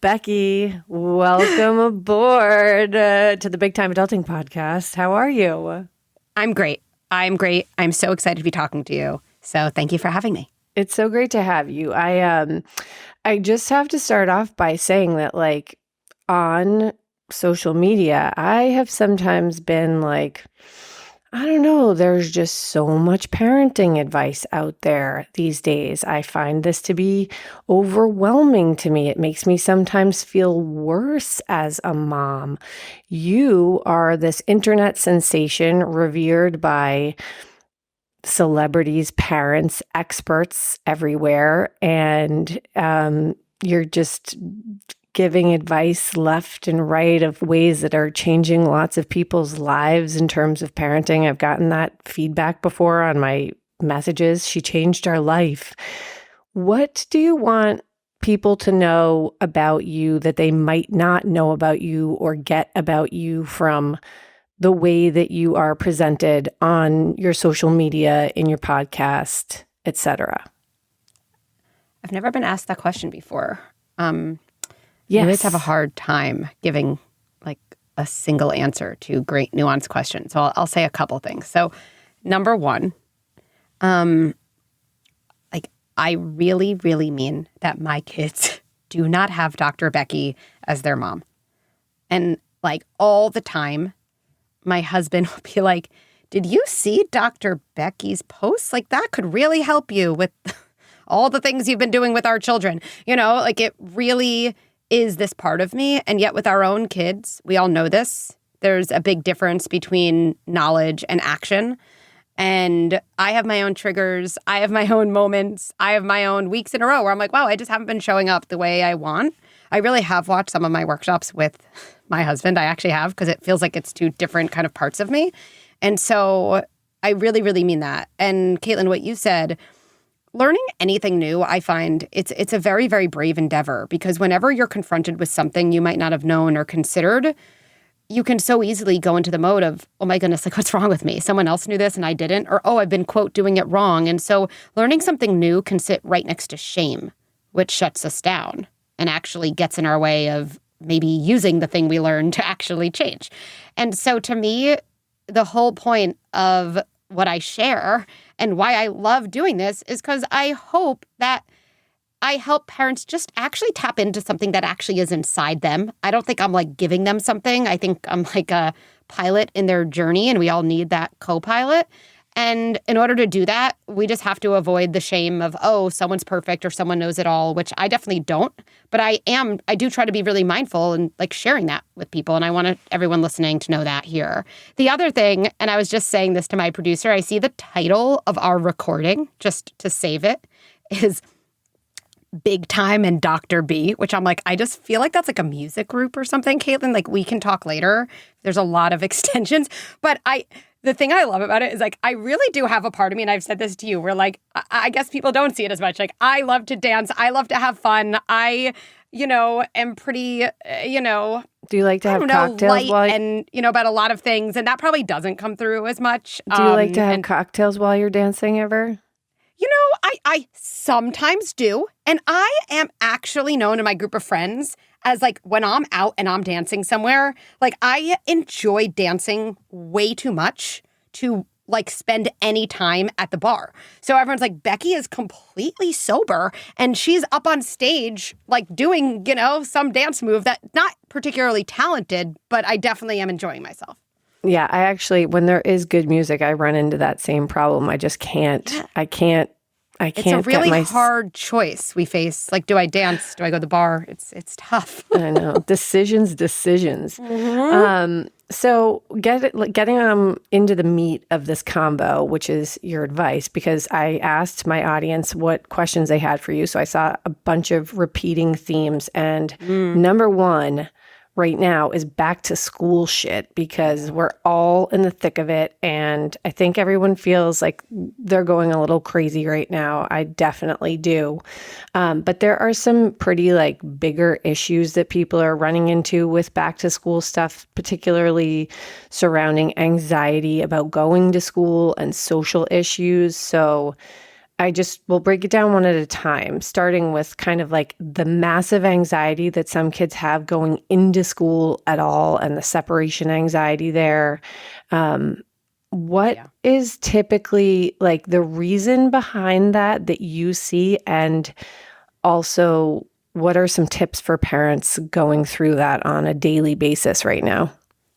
Becky, welcome aboard to the Big Time Adulting Podcast. How are you? I'm great. I'm so excited to be talking to you. So thank you for having me. It's so great to have you. I just have to start off by saying that, like, on social media, I have sometimes been like, I don't know, there's just so much parenting advice out there these days. I find this to be overwhelming to me. It makes me sometimes feel worse as a mom. You are this internet sensation revered by celebrities, parents, experts everywhere, and you're just giving advice left and right of ways that are changing lots of people's lives in terms of parenting. I've gotten that feedback before on my messages. She changed our life. What do you want people to know about you that they might not know about you or get about you from the way that you are presented on your social media, in your podcast, etc.? I've never been asked that question before. Yes. I always have a hard time giving like a single answer to great nuanced questions. So I'll say a couple things. So number one, like I really, really mean that my kids do not have Dr. Becky as their mom. And like all the time, my husband would be like, did you see Dr. Becky's posts? Like that could really help you with all the things you've been doing with our children. You know, like it really is this part of me. And yet with our own kids, we all know this. There's a big difference between knowledge and action. And I have my own triggers. I have my own moments. I have my own weeks in a row where I'm like, wow, I just haven't been showing up the way I want. I really have watched some of my workshops with my husband. I actually have, because it feels like it's two different kind of parts of me. And so I really, really mean that. And Caitlin, what you said, learning anything new, I find it's a very, very brave endeavor, because whenever you're confronted with something you might not have known or considered, you can so easily go into the mode of, oh my goodness, like what's wrong with me? Someone else knew this and I didn't, or oh, I've been, quote, doing it wrong. And so learning something new can sit right next to shame, which shuts us down and actually gets in our way of maybe using the thing we learned to actually change. And so to me, the whole point of what I share and why I love doing this is because I hope that I help parents just actually tap into something that actually is inside them. I don't think I'm like giving them something. I think I'm like a pilot in their journey, and we all need that co-pilot. And in order to do that, we just have to avoid the shame of, oh, someone's perfect or someone knows it all, which I definitely don't. But I do try to be really mindful and like sharing that with people. And I want everyone listening to know that here. The other thing, and I was just saying this to my producer, I see the title of our recording, just to save it, is Big Time and Dr. B, which I'm like, I just feel like that's like a music group or something, Caitlin. Like we can talk later. There's a lot of extensions. But the thing I love about it is like, I really do have a part of me, and I've said this to you, where like, I guess people don't see it as much. Like, I love to dance. I love to have fun. I, am pretty, Do you like to have cocktails light and, about a lot of things. And that probably doesn't come through as much. Do you like to have cocktails while you're dancing ever? I sometimes do. And I am actually known in my group of friends as like when I'm out and I'm dancing somewhere, like I enjoy dancing way too much to like spend any time at the bar. So everyone's like, Becky is completely sober and she's up on stage like doing, some dance move that not particularly talented, but I definitely am enjoying myself. Yeah, I actually, when there is good music, I run into that same problem. I just can't. Yeah. I can't. It's a really hard choice we face. Like, do I dance? Do I go to the bar? It's tough. I know. Decisions. Mm-hmm. So getting into the meat of this combo, which is your advice, because I asked my audience what questions they had for you. So I saw a bunch of repeating themes. And number one right now is back to school shit, because we're all in the thick of it. And I think everyone feels like they're going a little crazy right now. I definitely do. But there are some pretty like bigger issues that people are running into with back to school stuff, particularly surrounding anxiety about going to school and social issues. So we'll break it down one at a time, starting with kind of like the massive anxiety that some kids have going into school at all and the separation anxiety there. What is typically like the reason behind that you see? And also, what are some tips for parents going through that on a daily basis right now?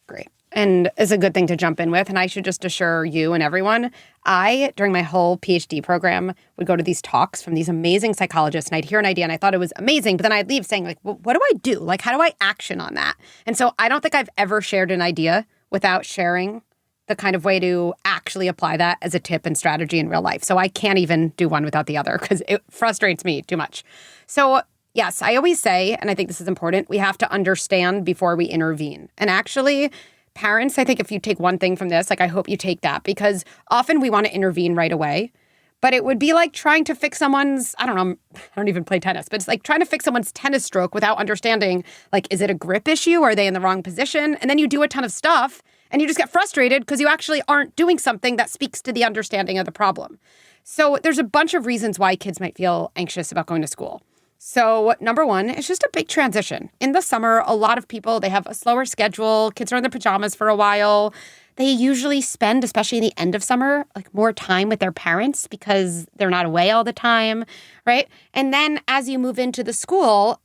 Great. And it's a good thing to jump in with. And I should just assure you and everyone, during my whole PhD program, would go to these talks from these amazing psychologists, and I'd hear an idea and I thought it was amazing, but then I'd leave saying, like, well, what do I do? Like, how do I action on that? And so I don't think I've ever shared an idea without sharing the kind of way to actually apply that as a tip and strategy in real life. So I can't even do one without the other because it frustrates me too much. So yes, I always say, and I think this is important, we have to understand before we intervene. And actually, parents, I think if you take one thing from this, like I hope you take that, because often we want to intervene right away. But it would be like trying to fix someone's, I don't know, I don't even play tennis, but it's like trying to fix someone's tennis stroke without understanding, like, is it a grip issue? Are they in the wrong position? And then you do a ton of stuff and you just get frustrated because you actually aren't doing something that speaks to the understanding of the problem. So there's a bunch of reasons why kids might feel anxious about going to school. So number one, it's just a big transition. In the summer, a lot of people, they have a slower schedule. Kids are in their pajamas for a while. They usually spend, especially in the end of summer, like more time with their parents because they're not away all the time, right? And then as you move into the school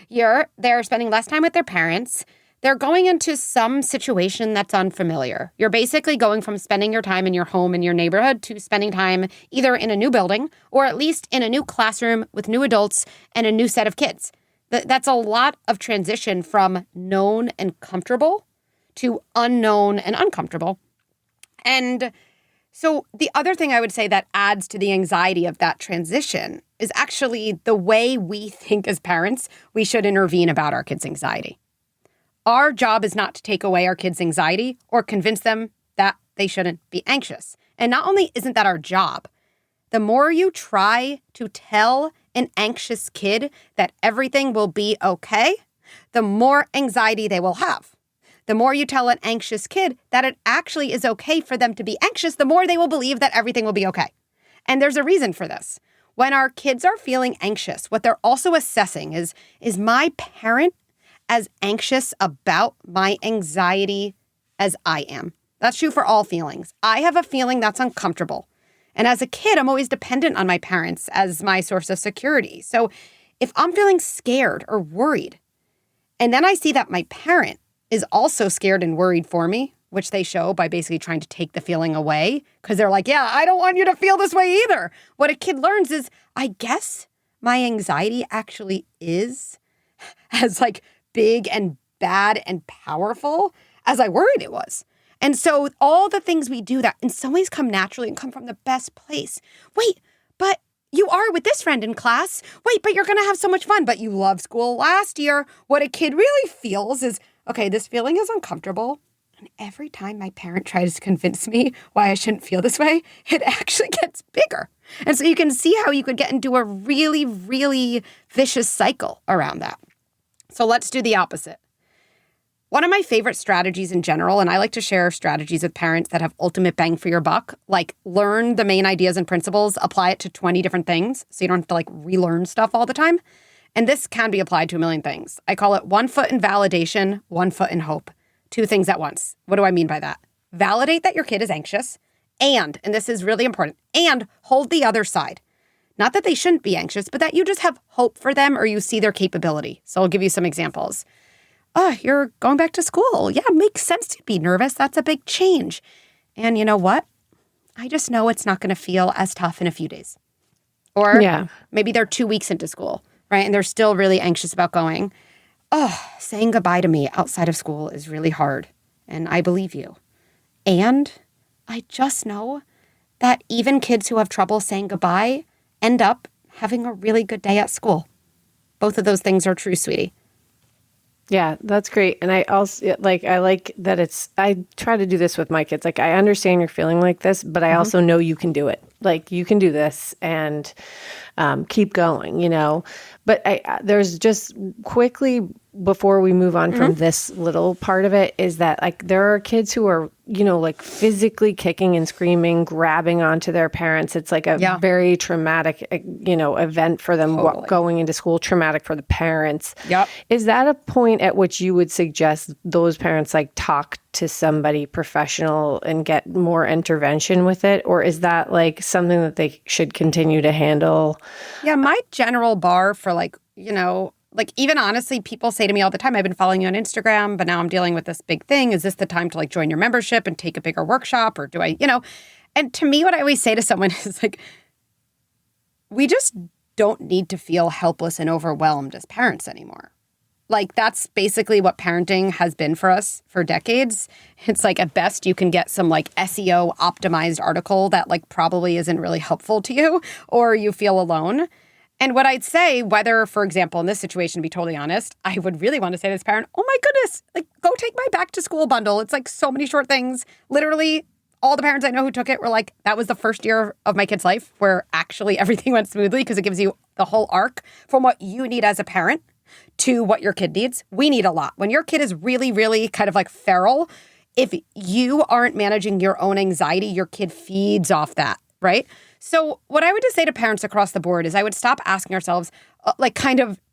year, they're spending less time with their parents. They're going into some situation that's unfamiliar. You're basically going from spending your time in your home in your neighborhood to spending time either in a new building or at least in a new classroom with new adults and a new set of kids. That's a lot of transition from known and comfortable to unknown and uncomfortable. And so the other thing I would say that adds to the anxiety of that transition is actually the way we think as parents we should intervene about our kids' anxiety. Our job is not to take away our kids' anxiety or convince them that they shouldn't be anxious. And not only isn't that our job, the more you try to tell an anxious kid that everything will be okay, the more anxiety they will have. The more you tell an anxious kid that it actually is okay for them to be anxious, the more they will believe that everything will be okay. And there's a reason for this. When our kids are feeling anxious, what they're also assessing is my parent as anxious about my anxiety as I am? That's true for all feelings. I have a feeling that's uncomfortable. And as a kid, I'm always dependent on my parents as my source of security. So if I'm feeling scared or worried, and then I see that my parent is also scared and worried for me, which they show by basically trying to take the feeling away, because they're like, yeah, I don't want you to feel this way either. What a kid learns is, I guess my anxiety actually is as like big and bad and powerful as I worried it was. And so all the things we do that in some ways come naturally and come from the best place. Wait, but you are with this friend in class. Wait, but you're going to have so much fun. But you loved school last year. What a kid really feels is, okay, this feeling is uncomfortable. And every time my parent tries to convince me why I shouldn't feel this way, it actually gets bigger. And so you can see how you could get into a really, really vicious cycle around that. So let's do the opposite. One of my favorite strategies in general, and I like to share strategies with parents that have ultimate bang for your buck, like learn the main ideas and principles, apply it to 20 different things so you don't have to like relearn stuff all the time. And this can be applied to a million things. I call it 1 foot in validation, 1 foot in hope. 2 things at once. What do I mean by that? Validate that your kid is anxious and this is really important, and hold the other side. Not that they shouldn't be anxious, but that you just have hope for them or you see their capability. So I'll give you some examples. Oh, you're going back to school. Yeah, it makes sense to be nervous. That's a big change. And you know what? I just know it's not going to feel as tough in a few days. Or maybe they're 2 weeks into school, right? And they're still really anxious about going. Oh, saying goodbye to me outside of school is really hard. And I believe you. And I just know that even kids who have trouble saying goodbye end up having a really good day at school. Both of those things are true, sweetie. Yeah, that's great. And I also I like that I try to do this with my kids. Like, I understand you're feeling like this, but I also know you can do it. Like, you can do this, and keep going, But there's just quickly, before we move on from this little part of it, is that like there are kids who are, like physically kicking and screaming, grabbing onto their parents. It's like a very traumatic, event for them going into school, traumatic for the parents. Yep. Is that a point at which you would suggest those parents like talk to somebody professional and get more intervention with it? Or is that like something that they should continue to handle? Yeah, my general bar for like even honestly, people say to me all the time, I've been following you on Instagram, but now I'm dealing with this big thing. Is this the time to like join your membership and take a bigger workshop? Or do I, and to me, what I always say to someone is like, we just don't need to feel helpless and overwhelmed as parents anymore. Like, that's basically what parenting has been for us for decades. It's like, at best, you can get some like SEO optimized article that like probably isn't really helpful to you, or you feel alone. And what I'd say, whether, for example, in this situation, to be totally honest, I would really want to say to this parent, oh my goodness, like, go take my back to school bundle. It's like so many short things. Literally, all the parents I know who took it were like, that was the first year of my kid's life where actually everything went smoothly, because it gives you the whole arc from what you need as a parent to what your kid needs. We need a lot. When your kid is really, really kind of like feral, if you aren't managing your own anxiety, your kid feeds off that, right? So what I would just say to parents across the board is I would stop asking ourselves,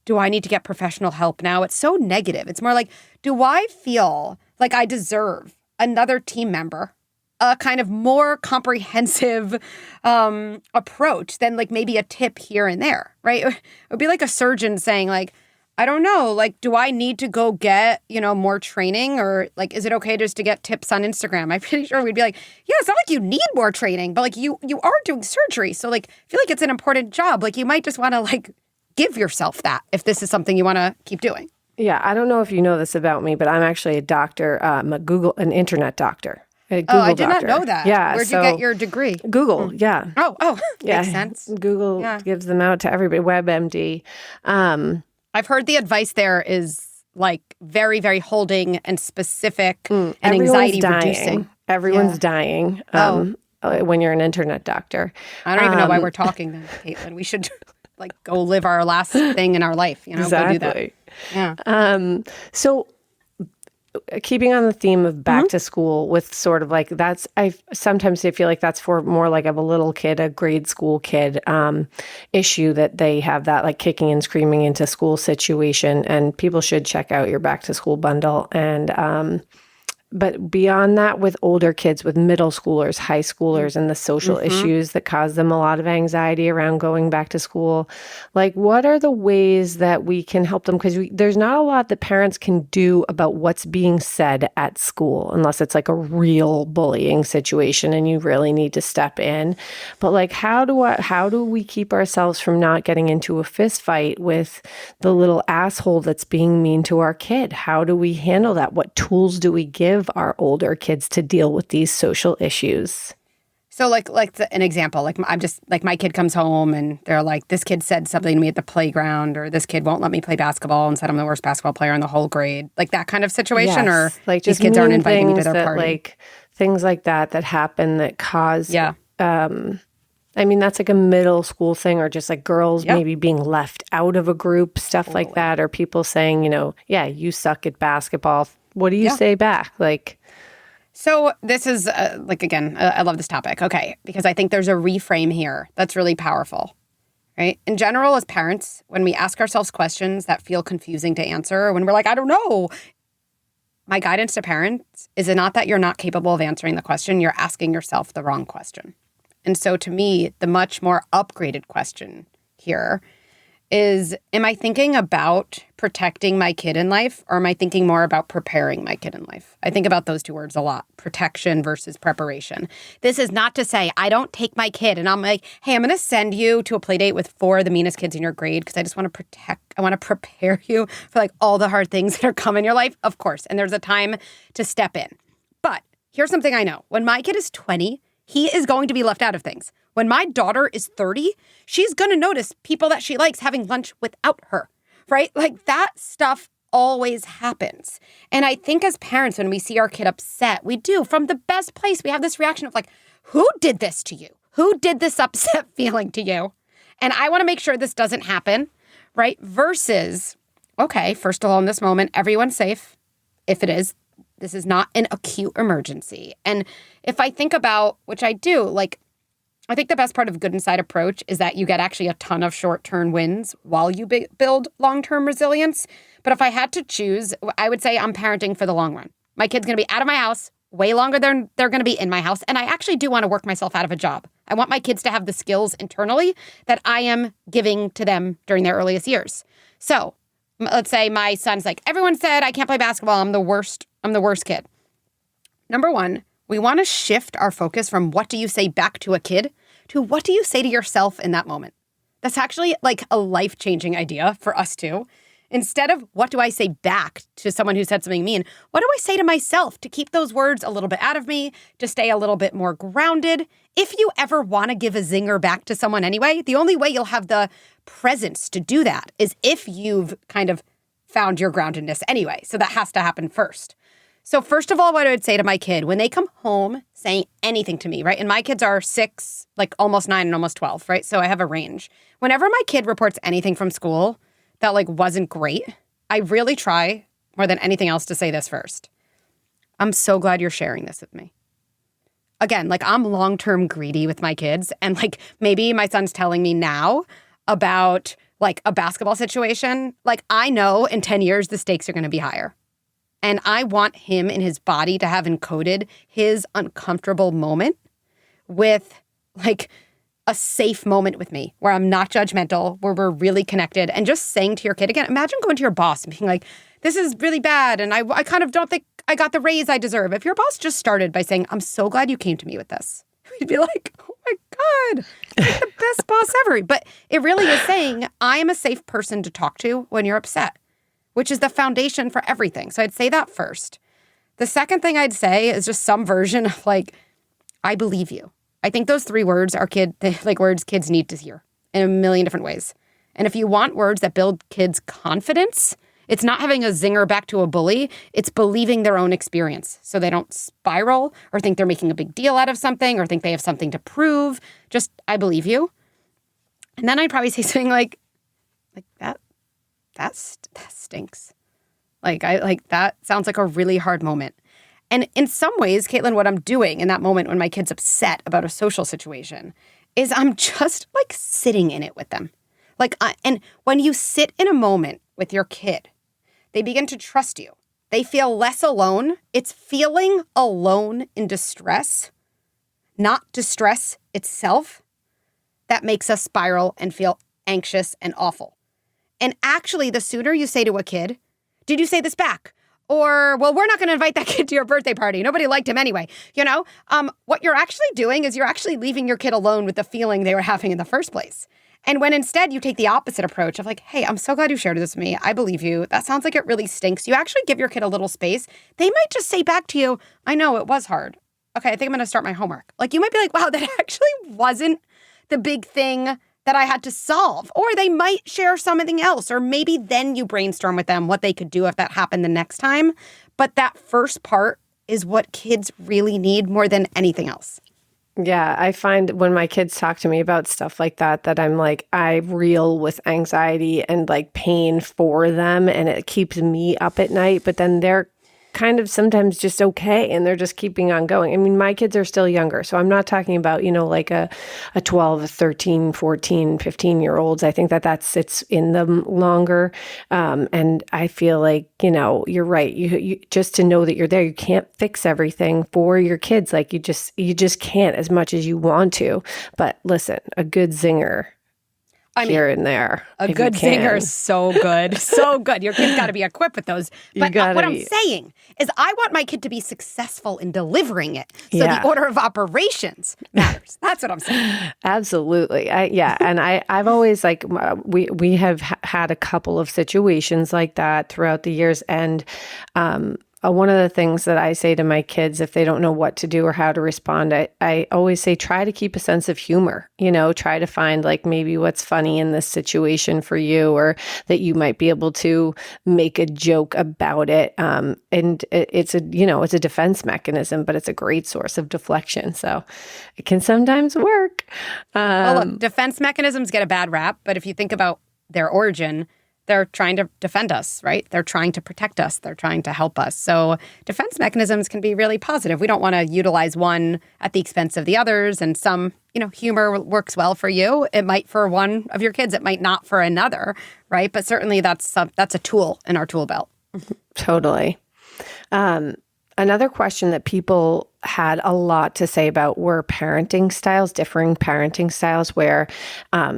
do I need to get professional help now? It's so negative. It's more like, do I feel like I deserve another team member, a kind of more comprehensive approach than like maybe a tip here and there, right? It would be like a surgeon saying like, I don't know, like, do I need to go get, more training, or like, is it okay just to get tips on Instagram? I'm pretty sure we'd be like, yeah, it's not like you need more training, but like you are doing surgery. So like, I feel like it's an important job. Like, you might just want to like give yourself that if this is something you want to keep doing. Yeah. I don't know if you know this about me, but I'm actually a doctor, an internet doctor. I did not know that. Yeah. Where'd you get your degree? Google. Yeah. Oh, yeah. Makes sense. Google gives them out to everybody. WebMD. I've heard the advice there is like very, very holding and specific and Everyone's anxiety reducing. Everyone's dying when you're an internet doctor. I don't even know why we're talking then, Caitlin. We should like go live our last thing in our life, Exactly. Go do that. Yeah. So keeping on the theme of back to school with sort of like I sometimes feel like that's for more like of a little kid, a grade school kid issue, that they have that like kicking and screaming into school situation, and people should check out your back to school bundle. And but beyond that, with older kids, with middle schoolers, high schoolers, and the social issues that cause them a lot of anxiety around going back to school, like what are the ways that we can help them? Because there's not a lot that parents can do about what's being said at school, unless it's like a real bullying situation and you really need to step in. But like, how do we keep ourselves from not getting into a fist fight with the little asshole that's being mean to our kid? How do we handle that? What tools do we give our older kids to deal with these social issues? So an example, like I'm just like my kid comes home and they're like, this kid said something to me at the playground, or this kid won't let me play basketball and said I'm the worst basketball player in the whole grade. Like that kind of situation, or like these just kids aren't inviting me to their that, party. like things like that happen that cause I mean, that's like a middle school thing, or just like girls maybe being left out of a group, stuff like that, or people saying, you suck at basketball. What do you say back? Like, so this is again, I love this topic. Okay. Because I think there's a reframe here that's really powerful, right? In general, as parents, when we ask ourselves questions that feel confusing to answer, when we're like, I don't know, my guidance to parents is not that you're not capable of answering the question, you're asking yourself the wrong question. And so to me, the much more upgraded question here is, am I thinking about protecting my kid in life, or am I thinking more about preparing my kid in life? I think about those two words a lot, protection versus preparation. This is not to say I don't take my kid and I'm like, hey, I'm going to send you to a play date with 4 of the meanest kids in your grade because I just want to I want to prepare you for like all the hard things that are coming in your life. Of course. And there's a time to step in. But here's something I know. When my kid is 20, he is going to be left out of things. When my daughter is 30, she's going to notice people that she likes having lunch without her, right? Like that stuff always happens. And I think as parents, when we see our kid upset, we do from the best place. We have this reaction of like, who did this to you? who did this upset feeling to you? And I want to make sure this doesn't happen, right? Versus, okay, first of all, in this moment, everyone's safe. If it is, this is not an acute emergency. And if I think about, which I do, like, I think the best part of Good Inside approach is that you get actually a ton of short-term wins while you build long-term resilience. But if I had to choose, I would say I'm parenting for the long run. My kid's going to be out of my house way longer than they're going to be in my house. And I actually do want to work myself out of a job. I want my kids to have the skills internally that I am giving to them during their earliest years. So let's say my son's like, everyone said I can't play basketball. I'm the worst kid. Number one, we want to shift our focus from what do you say back to a kid to what do you say to yourself in that moment. That's actually like a life-changing idea for us too. Instead of what do I say back to someone who said something mean, what do I say to myself to keep those words a little bit out of me, to stay a little bit more grounded? If you ever want to give a zinger back to someone anyway, the only way you'll have the presence to do that is if you've kind of found your groundedness anyway. So that has to happen first. So first of all, what I would say to my kid, when they come home saying anything to me, right? And my kids are 6, like almost 9 and almost 12, right? So I have a range. Whenever my kid reports anything from school that like wasn't great, I really try more than anything else to say this first. I'm so glad you're sharing this with me. Again, like I'm long-term greedy with my kids. And like maybe my son's telling me now about like a basketball situation. Like I know in 10 years, the stakes are going to be higher. And I want him in his body to have encoded his uncomfortable moment with like a safe moment with me where I'm not judgmental, where we're really connected. And just saying to your kid, again, imagine going to your boss and being like, this is really bad. And I kind of don't think I got the raise I deserve. If your boss just started by saying, I'm so glad you came to me with this, we'd be like, oh my God, you're like the best boss ever. But it really is saying, I am a safe person to talk to when you're upset, which is the foundation for everything. So I'd say that first. The second thing I'd say is just some version of like, I believe you. I think those 3 words are words kids need to hear in a million different ways. And if you want words that build kids' confidence, it's not having a zinger back to a bully. It's believing their own experience so they don't spiral or think they're making a big deal out of something or think they have something to prove. Just, I believe you. And then I'd probably say something like that stinks. That sounds like a really hard moment. And in some ways, Caitlin, what I'm doing in that moment when my kid's upset about a social situation is I'm just like sitting in it with them. And when you sit in a moment with your kid, they begin to trust you. They feel less alone. It's feeling alone in distress, not distress itself, that makes us spiral and feel anxious and awful. And actually, the sooner you say to a kid, did you say this back? Or, well, we're not going to invite that kid to your birthday party. Nobody liked him anyway. What you're actually doing is you're actually leaving your kid alone with the feeling they were having in the first place. And when instead you take the opposite approach of like, hey, I'm so glad you shared this with me. I believe you. That sounds like it really stinks. You actually give your kid a little space. They might just say back to you, I know it was hard. Okay, I think I'm going to start my homework. Like you might be like, wow, that actually wasn't the big thing that I had to solve. Or they might share something else. Or maybe then you brainstorm with them what they could do if that happened the next time. But that first part is what kids really need more than anything else. Yeah, I find when my kids talk to me about stuff like that, that I'm like, I reel with anxiety and like pain for them, and it keeps me up at night. But then they're kind of sometimes just okay, and they're just keeping on going. I mean, my kids are still younger, so I'm not talking about, like a 12, a 13, 14, 15-year-olds. I think that sits in them longer. And I feel like, you're right. You just to know that you're there, you can't fix everything for your kids. Like you just can't as much as you want to. But listen, a good zinger here and there. A good zinger is so good. So good. Your kid's got to be equipped with those. But what I'm saying is I want my kid to be successful in delivering it. So the order of operations matters. That's what I'm saying. Absolutely. And I've always we have had a couple of situations like that throughout the years. And one of the things that I say to my kids, if they don't know what to do or how to respond, I always say, try to keep a sense of humor, try to find like maybe what's funny in this situation for you, or that you might be able to make a joke about it. And it's a defense mechanism, but it's a great source of deflection. So it can sometimes work. Well, look, defense mechanisms get a bad rap, but if you think about their origin, they're trying to defend us, right? They're trying to protect us. They're trying to help us. So defense mechanisms can be really positive. We don't want to utilize one at the expense of the others. And some, humor works well for you. It might for one of your kids. It might not for another, right? But certainly that's a tool in our tool belt. Totally. Another question that people had a lot to say about were parenting styles, differing parenting styles, where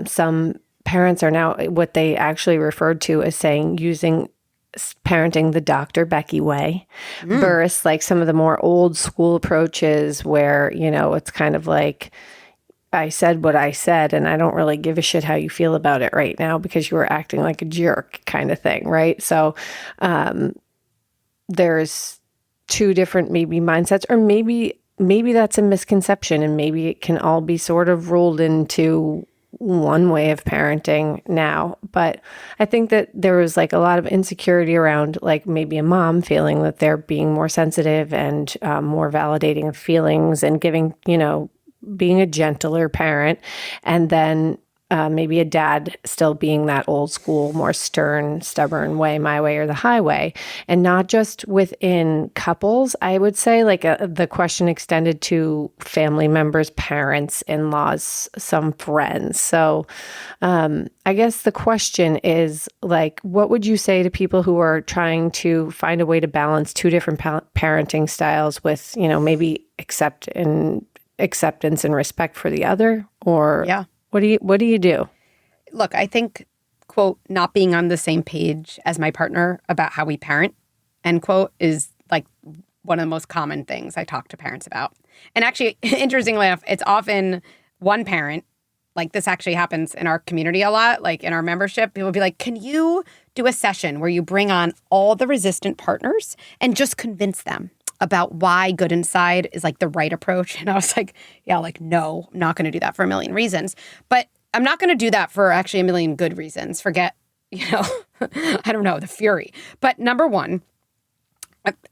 some parents are now what they actually referred to as using parenting the Dr. Becky way versus like some of the more old school approaches where, it's kind of like, I said what I said and I don't really give a shit how you feel about it right now because you were acting like a jerk kind of thing, right? So there's two different maybe mindsets, or maybe that's a misconception and maybe it can all be sort of rolled into one way of parenting now. But I think that there was like a lot of insecurity around like maybe a mom feeling that they're being more sensitive and more validating of feelings and giving, being a gentler parent. And then maybe a dad still being that old school, more stern, stubborn way, my way or the highway. And not just within couples, I would say like the question extended to family members, parents, in-laws, some friends. So I guess the question is like, what would you say to people who are trying to find a way to balance two different parenting styles with, maybe acceptance and respect for the other? Or yeah. What do you do? Look, I think, quote, not being on the same page as my partner about how we parent, end quote, is like one of the most common things I talk to parents about. And actually, interestingly enough, it's often one parent. Like this actually happens in our community a lot, like in our membership. People will be like, can you do a session where you bring on all the resistant partners and just convince them about why good inside is like the right approach? And I was like, yeah, like, no, I'm not going to do that for a million reasons. But I'm not going to do that for actually a million good reasons. Forget, I don't know, the fury. But number one,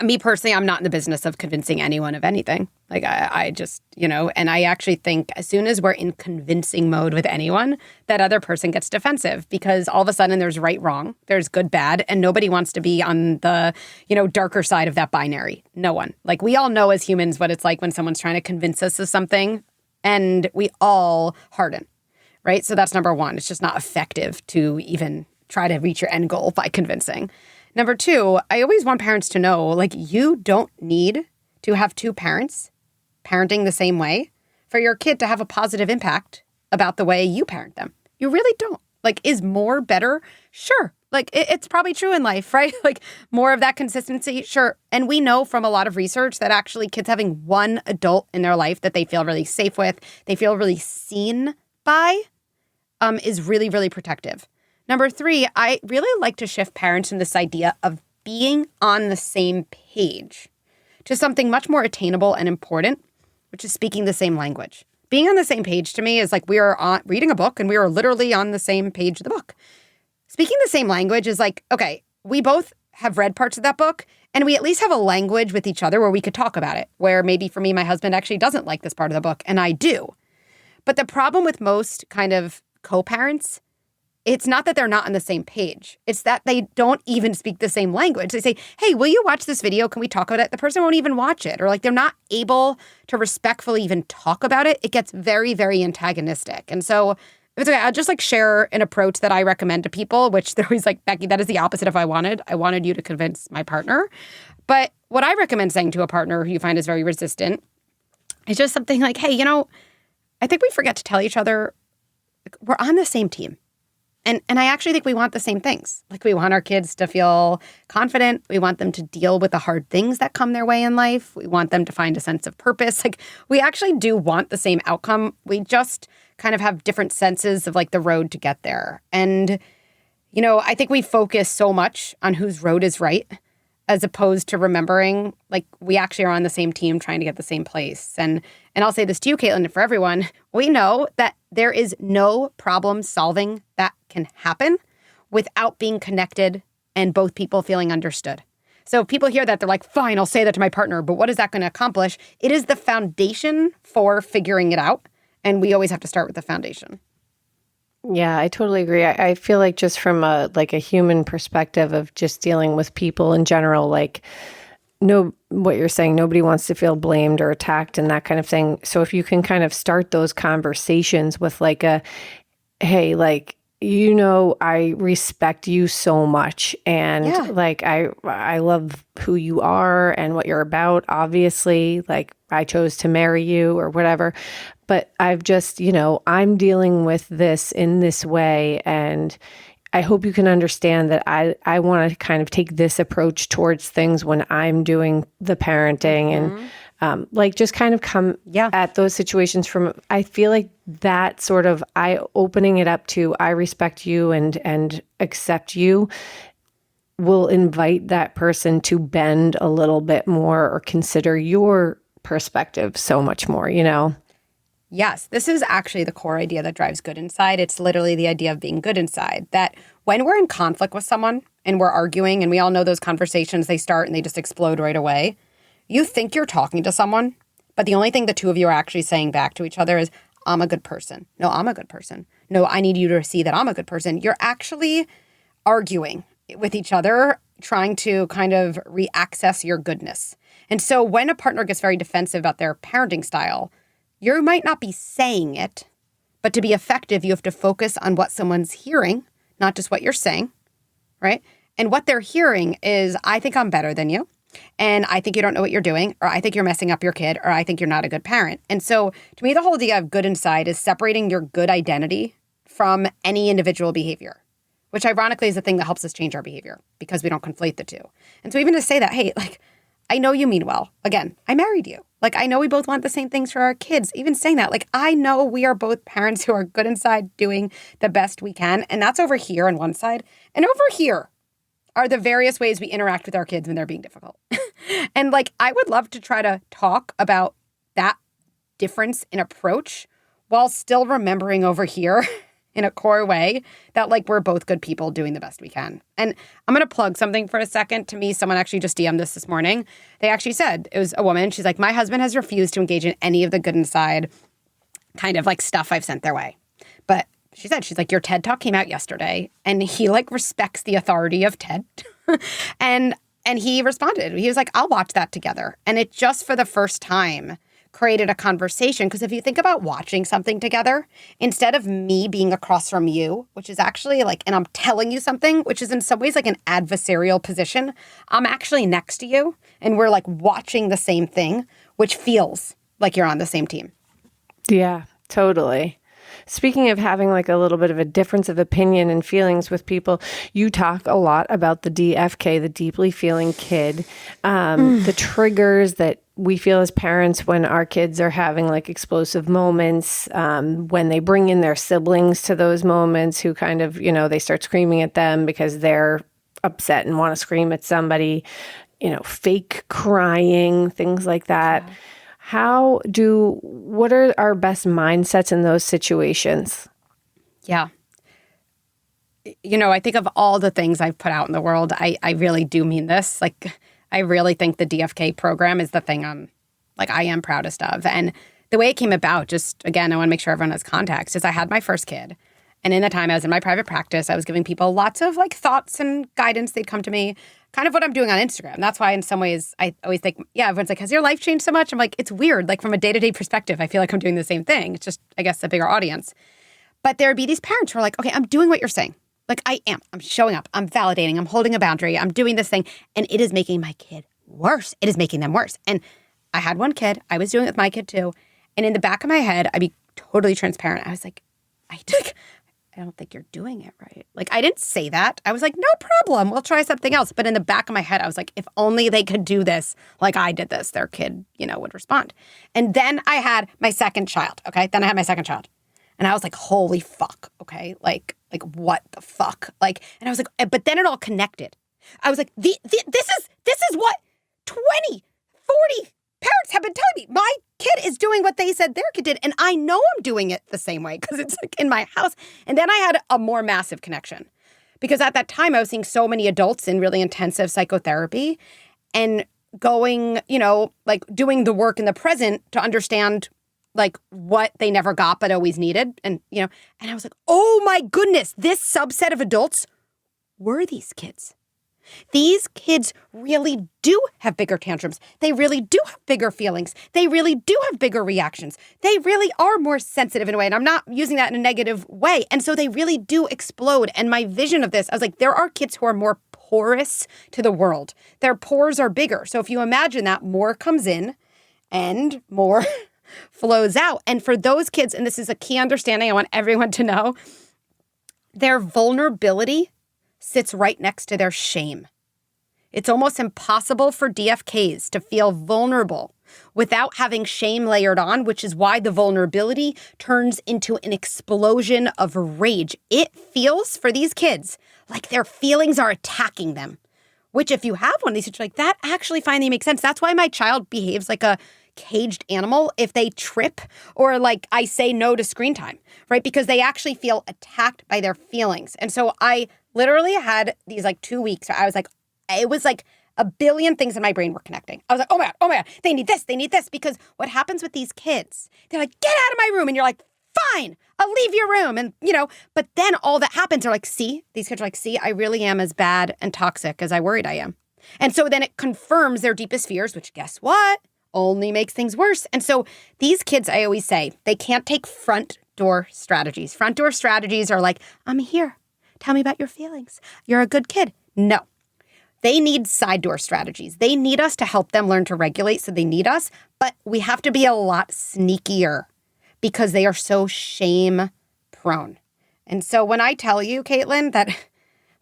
me personally, I'm not in the business of convincing anyone of anything. Like I just, and I actually think as soon as we're in convincing mode with anyone, that other person gets defensive because all of a sudden there's right, wrong, there's good, bad, and nobody wants to be on the, darker side of that binary. No one. Like we all know as humans what it's like when someone's trying to convince us of something and we all harden, right? So that's number one. It's just not effective to even try to reach your end goal by convincing. Number two, I always want parents to know, like, you don't need to have two parents parenting the same way for your kid to have a positive impact about the way you parent them. You really don't. Like, is more better? Sure. Like, it's probably true in life, right? Like, more of that consistency? Sure. And we know from a lot of research that actually kids having one adult in their life that they feel really safe with, they feel really seen by, is really, really protective. Number three, I really like to shift parents from this idea of being on the same page to something much more attainable and important, which is speaking the same language. Being on the same page to me is like we are reading a book and we are literally on the same page of the book. Speaking the same language is like, okay, we both have read parts of that book and we at least have a language with each other where we could talk about it, where maybe for me, my husband actually doesn't like this part of the book and I do. But the problem with most kind of co-parents, it's not that they're not on the same page. It's that they don't even speak the same language. They say, hey, will you watch this video? Can we talk about it? The person won't even watch it. Or like they're not able to respectfully even talk about it. It gets very, very antagonistic. And so if it's okay, I'll just like share an approach that I recommend to people, which they're always like, Becky, that is the opposite of I wanted. I wanted you to convince my partner. But what I recommend saying to a partner who you find is very resistant is just something like, hey, I think we forget to tell each other we're on the same team. And I actually think we want the same things. Like we want our kids to feel confident. We want them to deal with the hard things that come their way in life. We want them to find a sense of purpose. Like we actually do want the same outcome. We just kind of have different senses of like the road to get there. And, I think we focus so much on whose road is right as opposed to remembering, like, we actually are on the same team trying to get the same place. And I'll say this to you, Caitlin, and for everyone, we know that there is no problem solving that can happen without being connected and both people feeling understood. So if people hear that, they're like, fine, I'll say that to my partner, but what is that going to accomplish? It is the foundation for figuring it out. And we always have to start with the foundation. Yeah, I totally agree. I feel like just from a human perspective of just dealing with people in general, like, no, what you're saying, nobody wants to feel blamed or attacked and that kind of thing. So if you can kind of start those conversations with like hey, like, I respect you so much, and like I love who you are and what you're about. Obviously, like, I chose to marry you or whatever, but I've just, I'm dealing with this in this way, and I hope you can understand that I want to kind of take this approach towards things when I'm doing the parenting and like just kind of come at those situations from, I feel like that sort of opening it up to, I respect you and accept you, will invite that person to bend a little bit more or consider your perspective so much more, Yes, this is actually the core idea that drives good inside. It's literally the idea of being good inside, that when we're in conflict with someone and we're arguing, and we all know those conversations, they start and they just explode right away. You think you're talking to someone, but the only thing the two of you are actually saying back to each other is, I'm a good person. No, I'm a good person. No, I need you to see that I'm a good person. You're actually arguing with each other, trying to kind of re-access your goodness. And so when a partner gets very defensive about their parenting style, you might not be saying it, but to be effective, you have to focus on what someone's hearing, not just what you're saying, right? And what they're hearing is, I think I'm better than you. And I think you don't know what you're doing, or I think you're messing up your kid, or I think you're not a good parent. And so to me, the whole idea of good inside is separating your good identity from any individual behavior, which ironically is the thing that helps us change our behavior because we don't conflate the two. And so even to say that, hey, like, I know you mean well. Again, I married you. Like, I know we both want the same things for our kids. Even saying that, like, I know we are both parents who are good inside doing the best we can. And that's over here on one side. And over here are the various ways we interact with our kids when they're being difficult. And like, I would love to try to talk about that difference in approach while still remembering over here in a core way that like we're both good people doing the best we can. And I'm going to plug something for a second. To me, someone actually just DM'd this morning. They actually said, it was a woman. She's like, my husband has refused to engage in any of the good inside kind of like stuff I've sent their way. But she said, she's like, your TED Talk came out yesterday and he like respects the authority of TED. and he responded. He was like, I'll watch that together. And it just for the first time created a conversation. Because if you think about watching something together, instead of me being across from you, which is actually like, and I'm telling you something, which is in some ways like an adversarial position, I'm actually next to you and we're like watching the same thing, which feels like you're on the same team. Yeah, totally. Speaking of having like a little bit of a difference of opinion and feelings with people, you talk a lot about the DFK, the deeply feeling kid, the triggers that we feel as parents when our kids are having like explosive moments, when they bring in their siblings to those moments who kind of, they start screaming at them because they're upset and want to scream at somebody, fake crying, things like that. Yeah. What are our best mindsets in those situations? Yeah. I think of all the things I've put out in the world, I really do mean this. Like, I really think the DFK program is the thing I am proudest of. And the way it came about, just again, I want to make sure everyone has context, is I had my first kid. And in the time I was in my private practice, I was giving people lots of like thoughts and guidance. They'd come to me, kind of what I'm doing on Instagram. That's why in some ways I always think, everyone's like, has your life changed so much? I'm like, it's weird. Like from a day-to-day perspective, I feel like I'm doing the same thing. It's just, I guess, a bigger audience. But there would be these parents who are like, okay, I'm doing what you're saying. Like I am. I'm showing up. I'm validating. I'm holding a boundary. I'm doing this thing. And it is making my kid worse. It is making them worse. And I had one kid. I was doing it with my kid too. And in the back of my head, I'd be totally transparent. I was like, I don't think you're doing it right. Like, I didn't say that. I was like, no problem. We'll try something else. But in the back of my head, I was like, if only they could do this like I did this, their kid, would respond. And then I had my second child, okay? Then I had my second child. And I was like, holy fuck, okay? Like what the fuck? Like, and I was like, but then it all connected. I was like, this This is what 20, 40 parents have been telling me. My kid is doing what they said their kid did. And I know I'm doing it the same way because it's like in my house. And then I had a more massive connection because at that time I was seeing so many adults in really intensive psychotherapy and going, like doing the work in the present to understand like what they never got but always needed. And I was like, oh my goodness, this subset of adults were these kids. These kids really do have bigger tantrums. They really do have bigger feelings. They really do have bigger reactions. They really are more sensitive in a way. And I'm not using that in a negative way. And so they really do explode. And my vision of this, I was like, there are kids who are more porous to the world. Their pores are bigger. So if you imagine that, more comes in and more flows out. And for those kids, and this is a key understanding I want everyone to know, their vulnerability sits right next to their shame. It's almost impossible for DFKs to feel vulnerable without having shame layered on, which is why the vulnerability turns into an explosion of rage. It feels for these kids like their feelings are attacking them, which if you have one of these, it's like, that actually finally makes sense. That's why my child behaves like a caged animal if they trip or like I say no to screen time, right? Because they actually feel attacked by their feelings. And so I literally had these like 2 weeks where I was like, it was like a billion things in my brain were connecting. I was like, oh my God, they need this. Because what happens with these kids, they're like, get out of my room. And you're like, fine, I'll leave your room. And, but then all that happens, they're like, these kids are like, I really am as bad and toxic as I worried I am. And so then it confirms their deepest fears, which guess what? Only makes things worse. And so these kids, I always say, they can't take front door strategies. Front door strategies are like, I'm here. Tell me about your feelings. You're a good kid. No. They need side door strategies. They need us to help them learn to regulate, so they need us. But we have to be a lot sneakier because they are so shame prone. And so when I tell you, Caitlin, that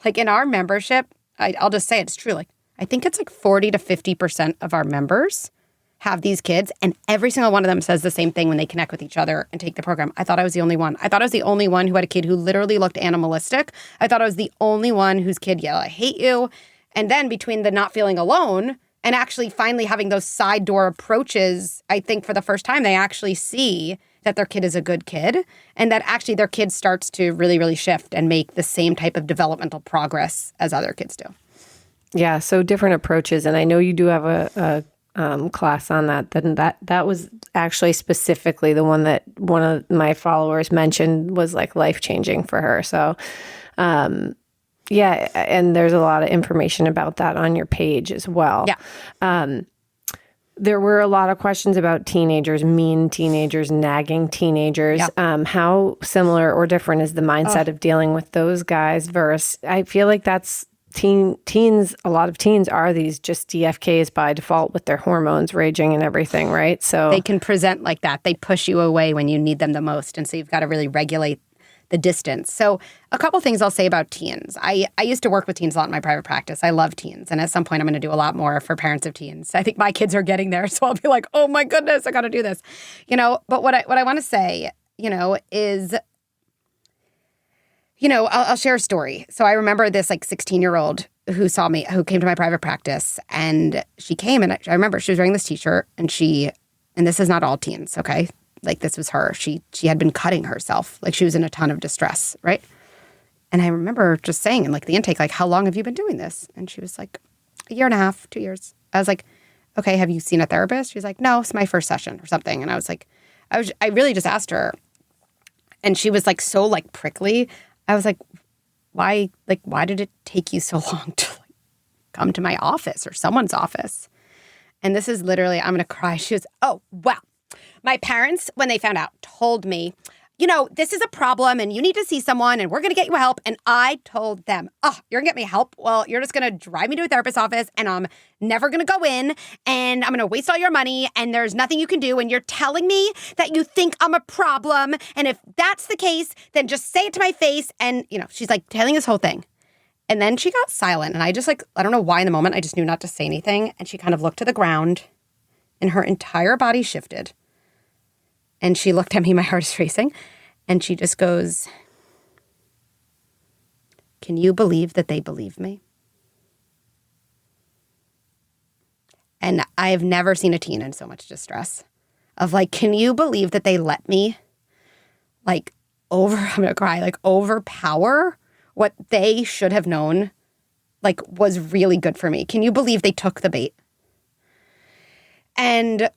like in our membership, I'll just say it's true. Like I think it's like 40 to 50% of our members have these kids, and every single one of them says the same thing when they connect with each other and take the program. I thought I was the only one. I thought I was the only one who had a kid who literally looked animalistic. I thought I was the only one whose kid yelled, I hate you. And then between the not feeling alone and actually finally having those side door approaches, I think for the first time, they actually see that their kid is a good kid and that actually their kid starts to really, really shift and make the same type of developmental progress as other kids do. Yeah, so different approaches. And I know you do have a class on that. Then that was actually specifically the one that one of my followers mentioned was like life-changing for her. So, yeah, and there's a lot of information about that on your page as well. Yeah. There were a lot of questions about teenagers, mean teenagers, nagging teenagers. Yeah. How similar or different is the mindset of dealing with those guys versus, I feel like that's teens, a lot of teens are these just DFKs by default with their hormones raging and everything, right? So they can present like that. They push you away when you need them the most. And so you've got to really regulate the distance. So a couple things I'll say about teens. I used to work with teens a lot in my private practice. I love teens. And at some point, I'm going to do a lot more for parents of teens. I think my kids are getting there. So I'll be like, oh my goodness, I got to do this. But what I want to say, is, I'll share a story. So I remember this like 16-year-old who saw me, who came to my private practice, and she came, and I remember she was wearing this t-shirt, and this is not all teens, okay? Like this was her. She had been cutting herself. Like she was in a ton of distress, right? And I remember just saying in like the intake, like, how long have you been doing this? And she was like, a year and a half, 2 years. I was like, okay, have you seen a therapist? She was like, no, it's my first session or something. And I was like, I really just asked her, and she was like so like prickly. I was like, why did it take you so long to like come to my office or someone's office? And this is literally, I'm going to cry. She was, oh, wow. My parents, when they found out, told me, this is a problem and you need to see someone and we're going to get you help. And I told them, you're going to get me help? Well, you're just going to drive me to a therapist's office and I'm never going to go in and I'm going to waste all your money and there's nothing you can do. And you're telling me that you think I'm a problem. And if that's the case, then just say it to my face. And, she's like telling this whole thing. And then she got silent. And I just I don't know why in the moment, I just knew not to say anything. And she kind of looked to the ground and her entire body shifted. And she looked at me, my heart is racing, and she just goes, can you believe that they believe me? And I have never seen a teen in so much distress of like, can you believe that they let me like I'm going to cry, like overpower what they should have known like was really good for me. Can you believe they took the bait? And,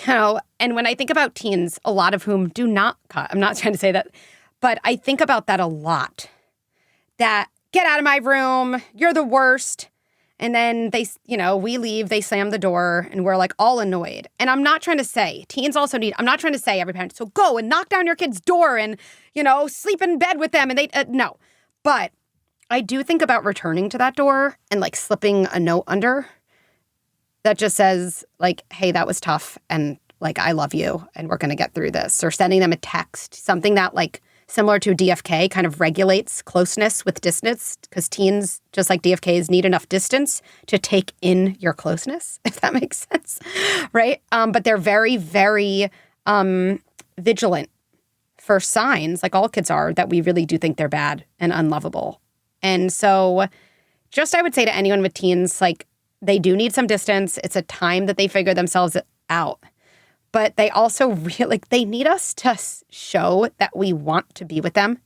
and when I think about teens, a lot of whom do not cut, I'm not trying to say that, but I think about that a lot. That get out of my room, you're the worst. And then we leave, they slam the door, and we're like all annoyed. And I'm not trying to say, teens also I'm not trying to say every parent, so go and knock down your kid's door and, sleep in bed with them. And no. But I do think about returning to that door and like slipping a note under that just says like, hey, that was tough. And like, I love you and we're going to get through this. Or sending them a text, something that like similar to DFK kind of regulates closeness with distance because teens, just like DFKs, need enough distance to take in your closeness, if that makes sense, right? But they're very, very vigilant for signs, like all kids are, that we really do think they're bad and unlovable. And so just I would say to anyone with teens, like they do need some distance. It's a time that they figure themselves out. But they also they need us to show that we want to be with them.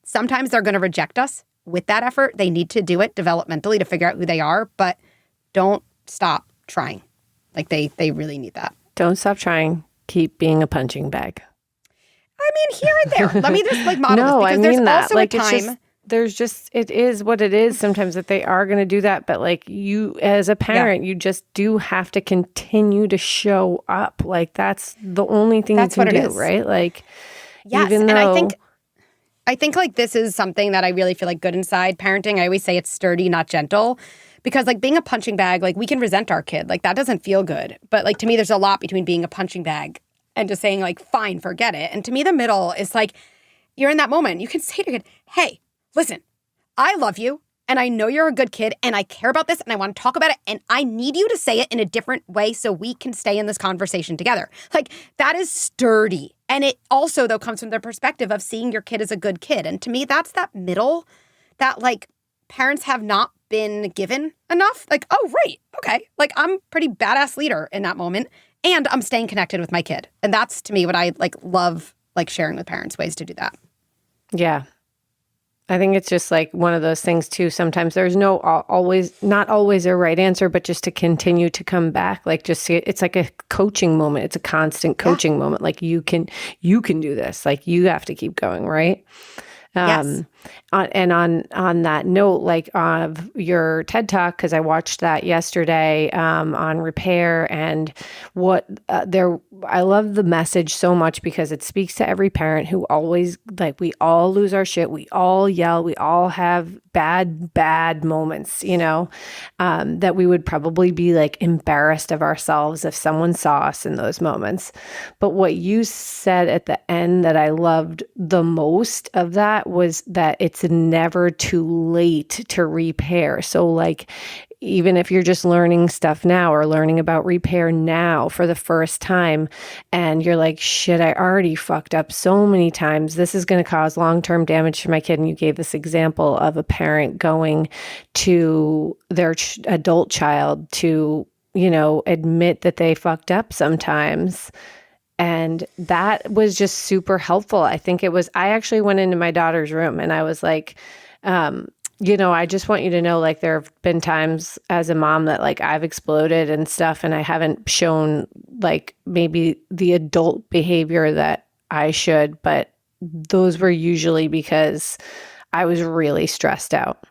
Sometimes they're going to reject us with that effort. They need to do it developmentally to figure out who they are, but don't stop trying. Like they really need that. Don't stop trying. Keep being a punching bag. I mean, here and there. Let me just model no, this because I mean there's that. also like, a time. It's just, it is what it is sometimes that they are going to do that. But like you as a parent, you just do have to continue to show up. Like that's the only thing That's you can what it do, is. right? Like, yes, even though... and I think like this is something that I really feel like good inside parenting. I always say it's sturdy, not gentle. Because like being a punching bag, like we can resent our kid. Like that doesn't feel good. But like to me, there's a lot between being a punching bag and just saying like, fine, forget it. And to me, the middle is like, you're in that moment. You can say to your kid, hey, listen, I love you and I know you're a good kid and I care about this and I want to talk about it and I need you to say it in a different way so we can stay in this conversation together. Like that is sturdy. And it also though comes from the perspective of seeing your kid as a good kid. And to me, that's that middle that like parents have not been given enough. Like, oh, right. Okay. Like I'm pretty badass leader in that moment and I'm staying connected with my kid. And that's to me what I like love like sharing with parents, ways to do that. Yeah. I think it's just like one of those things too. Sometimes there's not always a right answer, but just to continue to come back, like just see it, it's like a coaching moment. It's a constant coaching moment. Like you can do this. Like you have to keep going, right? Yes. On that note, like of your TED Talk, because I watched that yesterday on repair and I love the message so much because it speaks to every parent who always like we all lose our shit, we all yell, we all have bad moments, that we would probably be like embarrassed of ourselves if someone saw us in those moments. But what you said at the end that I loved the most of that was that it's never too late to repair. So like, even if you're just learning stuff now or learning about repair now for the first time and you're like, shit, I already fucked up so many times. This is going to cause long-term damage to my kid. And you gave this example of a parent going to their adult child to, admit that they fucked up sometimes. And that was just super helpful. I actually went into my daughter's room and I was like, I just want you to know, like, there have been times as a mom that like I've exploded and stuff and I haven't shown like maybe the adult behavior that I should, but those were usually because I was really stressed out,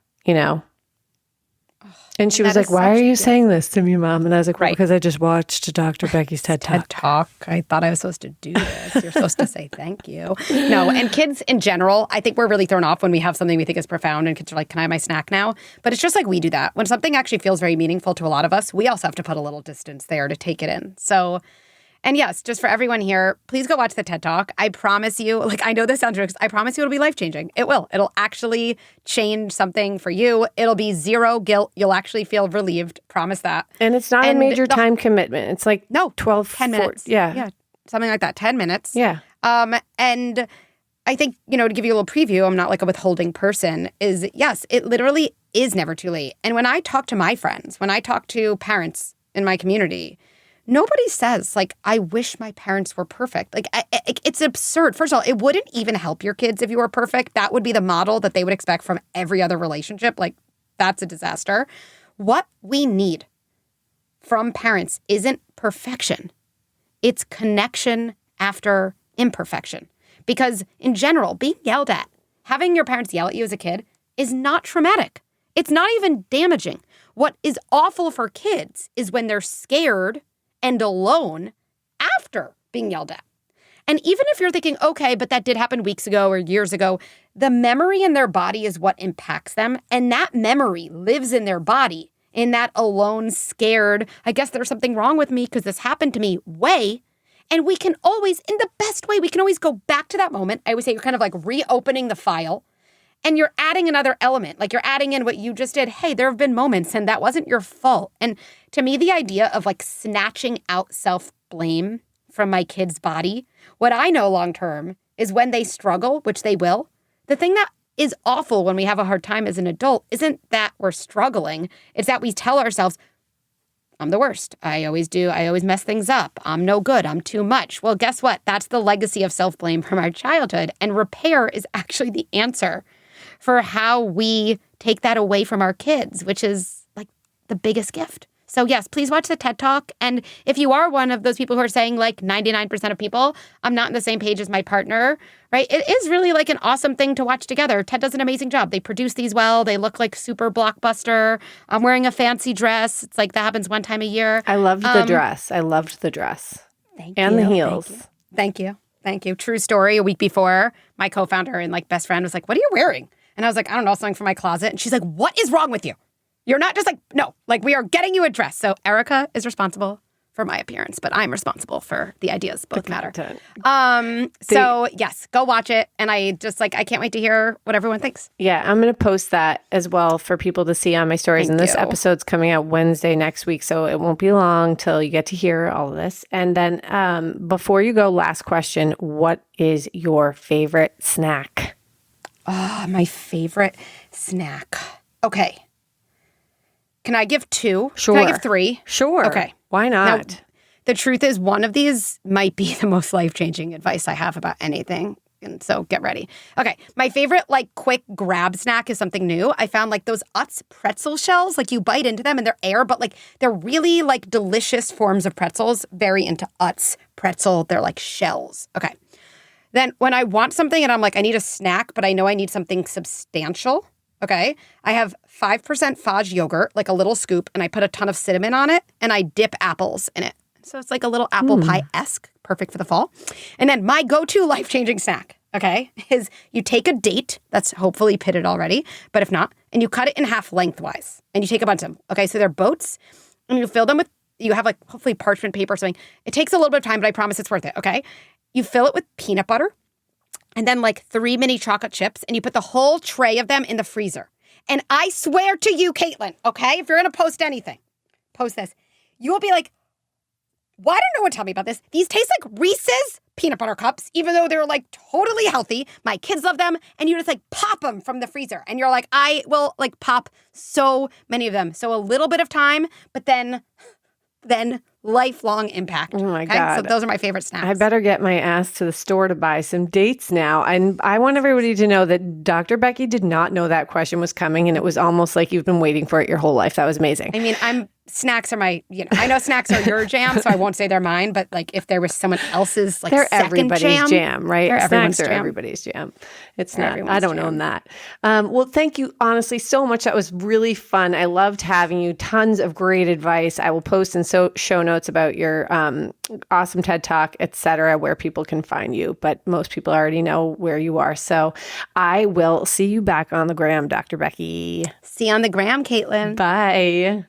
And she was like, why are you saying this to me, Mom? And I was like, well, because I just watched Dr. Becky's TED Talk. I thought I was supposed to do this. You're supposed to say thank you. No, and kids in general, I think we're really thrown off when we have something we think is profound and kids are like, can I have my snack now? But it's just like we do that. When something actually feels very meaningful to a lot of us, we also have to put a little distance there to take it in. So... And yes, just for everyone here, please go watch the TED Talk. I promise you, like I know this sounds weird, I promise you it'll be life-changing. It will. It'll actually change something for you. It'll be zero guilt. You'll actually feel relieved. Promise that. And it's not a major time commitment. It's like 10 minutes. Yeah, something like that. 10 minutes. Yeah. And I think, to give you a little preview, I'm not like a withholding person, is yes, it literally is never too late. And when I talk to my friends, when I talk to parents in my community, nobody says, like, I wish my parents were perfect. Like, it's absurd. First of all, it wouldn't even help your kids if you were perfect. That would be the model that they would expect from every other relationship. Like, that's a disaster. What we need from parents isn't perfection. It's connection after imperfection. Because in general, being yelled at, having your parents yell at you as a kid is not traumatic. It's not even damaging. What is awful for kids is when they're scared and alone after being yelled at. And even if you're thinking, okay, but that did happen weeks ago or years ago, the memory in their body is what impacts them. And that memory lives in their body in that alone, scared, I guess there's something wrong with me because this happened to me way. And we can always, in the best way, we can always go back to that moment. I would say you're kind of like reopening the file and you're adding another element. Like you're adding in what you just did. Hey, there have been moments and that wasn't your fault. And to me, the idea of like snatching out self-blame from my kid's body, what I know long-term is when they struggle, which they will, the thing that is awful when we have a hard time as an adult isn't that we're struggling. It's that we tell ourselves, I'm the worst. I always do. I always mess things up. I'm no good. I'm too much. Well, guess what? That's the legacy of self-blame from our childhood. And repair is actually the answer for how we take that away from our kids, which is like the biggest gift. So yes, please watch the TED Talk. And if you are one of those people who are saying like 99% of people, I'm not on the same page as my partner, right? It is really like an awesome thing to watch together. TED does an amazing job. They produce these well. They look like super blockbuster. I'm wearing a fancy dress. It's like that happens one time a year. I loved the dress. I loved the dress. Thank and you. the heels. Thank you. Thank you. True story. A week before, my co-founder and like best friend was like, what are you wearing? And I was like, I don't know, something from my closet. And she's like, what is wrong with you? You're not just like, no, like we are getting you a dress. So Erica is responsible for my appearance, but I'm responsible for the ideas. Both matter. So yes, go watch it. And I just like, I can't wait to hear what everyone thinks. Yeah, I'm going to post that as well for people to see on my stories. Thank and this you. episode's coming out Wednesday next week, so it won't be long till you get to hear all of this. And then before you go, last question, what is your favorite snack? Oh, my favorite snack. Okay. Can I give two? Sure. Can I give three? Sure. Okay. Why not? Now, the truth is one of these might be the most life-changing advice I have about anything. And so get ready. Okay. My favorite like quick grab snack is something new. I found like those Utz pretzel shells, like you bite into them and they're air, but like they're really like delicious forms of pretzels. Very into Utz pretzel. They're like shells. Okay. Then when I want something and I'm like, I need a snack, but I know I need something substantial. Okay. I have 5% Fudge yogurt, like a little scoop, and I put a ton of cinnamon on it and I dip apples in it. So it's like a little apple pie-esque, perfect for the fall. And then my go-to life-changing snack, okay, is you take a date that's hopefully pitted already, but if not, and you cut it in half lengthwise and you take a bunch of them. Okay. So they're boats and you fill them with, you have like hopefully parchment paper or something. It takes a little bit of time, but I promise it's worth it. Okay. You fill it with peanut butter. And then like 3 mini chocolate chips, and you put the whole tray of them in the freezer. And I swear to you, Caitlin, okay, if you're going to post anything, post this. You will be like, why didn't no one tell me about this? These taste like Reese's peanut butter cups, even though they're like totally healthy. My kids love them. And you just like pop them from the freezer. And you're like, I will like pop so many of them. So a little bit of time, but then lifelong impact. Oh my God. So those are my favorite snacks. I better get my ass to the store to buy some dates now. And I want everybody to know that Dr. Becky did not know that question was coming. And it was almost like you've been waiting for it your whole life. That was amazing. I mean, snacks are my, I know snacks are your jam, so I won't say they're mine, but like if there was someone else's like they're second everybody's jam, right? They're everyone's Snacks are jam. everybody's jam. It's They're not, everyone's I don't jam. own that. Well, thank you honestly so much. That was really fun. I loved having you. Tons of great advice. I will post in show notes about your awesome TED Talk, etc., where people can find you. But most people already know where you are. So I will see you back on the gram, Dr. Becky. See you on the gram, Caitlin. Bye.